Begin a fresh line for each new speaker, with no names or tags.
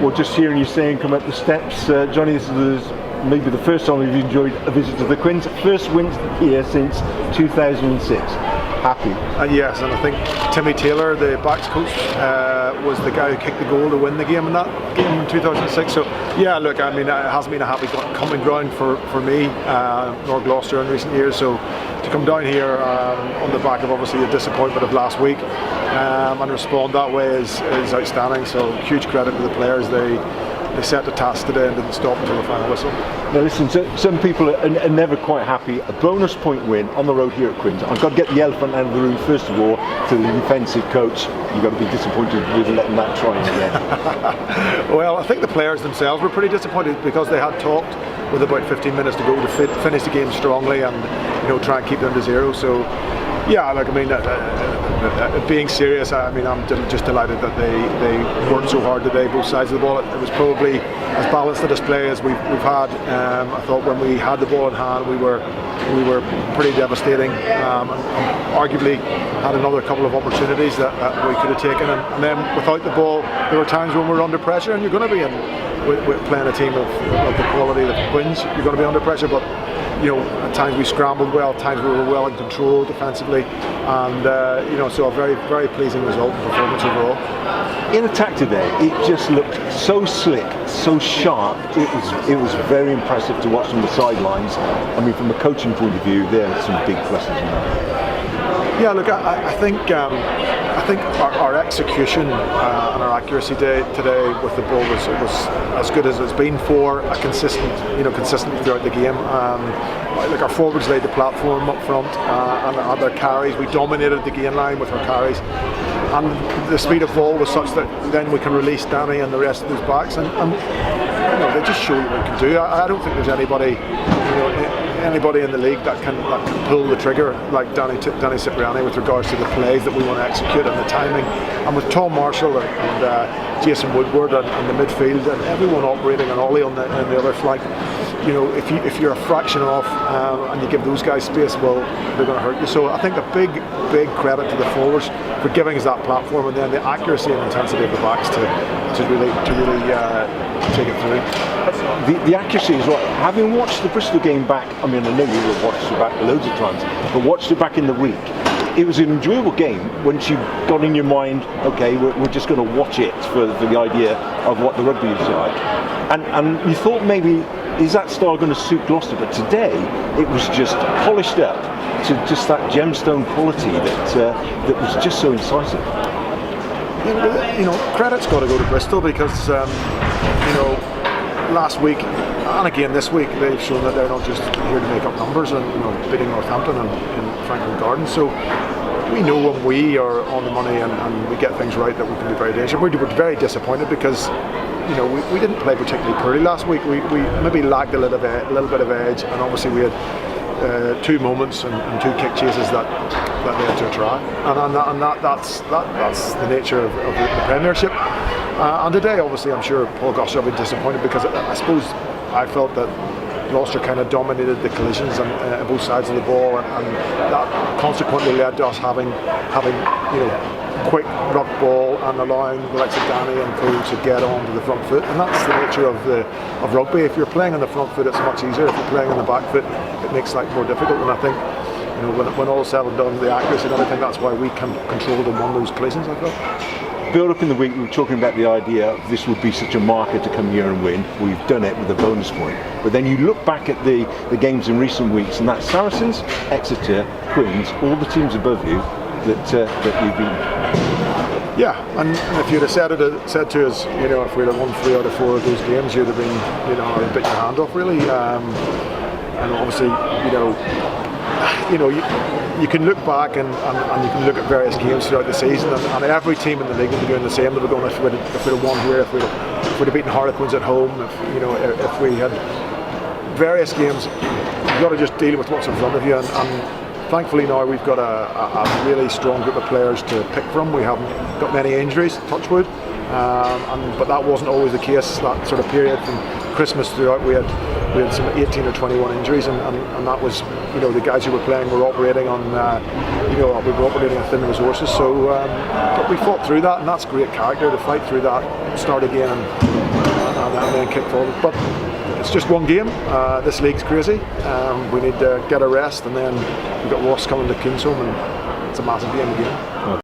Well, just hearing you saying come up the steps, Johnny, this is maybe the first time you've enjoyed a visit to the Quins. First win here since 2006. Happy?
Yes, and I think Timmy Taylor, the backs coach, was the guy who kicked the goal to win the game in that game in 2006. So yeah, look, I mean, it hasn't been a happy coming ground for me, nor Gloucester in recent years. So to come down here on the back of obviously the disappointment of last week and respond that way is outstanding. So huge credit to the players. They set the task today and didn't stop until the final whistle.
Now listen, some people are never quite happy. A bonus point win on the road here at Quins. I've got to get the elephant out of the room first of all. To the defensive coach, you've got to be disappointed with letting that try again.
Well, I think the players themselves were pretty disappointed because they had talked with about 15 minutes to go to finish the game strongly and try and keep them to 0. So yeah, like I mean, being serious, I mean, I'm just delighted that they worked so hard today, both sides of the ball. It was probably as balanced a display as we've had. I thought when we had the ball in hand, we were pretty devastating. Arguably had another couple of opportunities that we could have taken, and then without the ball, there were times when we were under pressure, and you're going to be with playing a team of the quality of the Quins, you're going to be under pressure, but at times we scrambled well, at times we were well in control defensively, and so a very, very pleasing result and performance overall.
In attack today, it just looked so slick, so sharp. It was very impressive to watch from the sidelines. I mean, from a coaching point of view, there are some big pluses in that.
Yeah, look, I think our execution and our accuracy today with the ball was as good as it's been for a consistently throughout the game. Like our forwards laid the platform up front and their carries. We dominated the gain line with our carries, and the speed of ball was such that then we can release Danny and the rest of those backs, and they just show you what we can do. I don't think there's anybody in the league that can pull the trigger like Danny Cipriani with regards to the plays that we want to execute and the timing. And with Tom Marshall and Jason Woodward and the midfield and everyone operating and Ollie on the other flank, if you're a fraction off and you give those guys space, well, they're going to hurt you. So I think a big credit to the forwards for giving us that platform, and then the accuracy and intensity of the backs to really take it through.
The accuracy is right. Having watched the Bristol game back, I mean, I know you have watched it back loads of times, but watched it back in the week. It was an enjoyable game once you got in your mind, okay, we're just going to watch it for the idea of what the rugby is like. And you thought maybe, is that style going to suit Gloucester? But today, it was just polished up to just that gemstone quality that was just so incisive.
Credit's got to go to Bristol because, last week and again this week they've shown that they're not just here to make up numbers and beating Northampton in Franklin Gardens. So we know when we are on the money and we get things right that we can be very dangerous. We were very disappointed because we didn't play particularly poorly last week. We maybe lacked a little bit of edge, and obviously we had 2 moments and 2 kick chases that led to a try, and that's the nature of the Premiership. And today, obviously, I'm sure Paul Goss will be disappointed because I suppose I felt that Gloucester kind of dominated the collisions on both sides of the ball, and that consequently led to us having quick ruck ball and allowing the likes of Danny and co to get onto the front foot, and that's the nature of rugby. If you're playing on the front foot, it's much easier. If you're playing on the back foot, it makes life more difficult. And I think when all is said and done, the accuracy and everything, that's why we can control and won those collisions, I felt.
Build up in the week, we were talking about the idea of this would be such a marker to come here and win. We've done it with a bonus point. But then you look back at the games in recent weeks, and that's Saracens, Exeter, Quins, all the teams above you that you've been.
Yeah, and if you'd have said to us, if we'd have won 3 out of 4 of those games, you'd have been, bit your hand off really. And obviously, you can look back and you can look at various games throughout the season, and every team in the league will be doing the same. They'll be going, if we'd have won here, if we'd have beaten Harlequins at home, if we had various games, you've got to just deal with what's in front of you. And thankfully now we've got a really strong group of players to pick from. We haven't got many injuries, touch wood, but that wasn't always the case. That sort of period from Christmas throughout, we had some 18 or 21 injuries, and that was, the guys who were playing were operating on, we were operating on thin resources. So, but we fought through that, and that's great character to fight through that, start again, and and then kick forward. But it's just one game. This league's crazy. We need to get a rest, and then we've got Ross coming to Kingsholm, and it's a massive game again.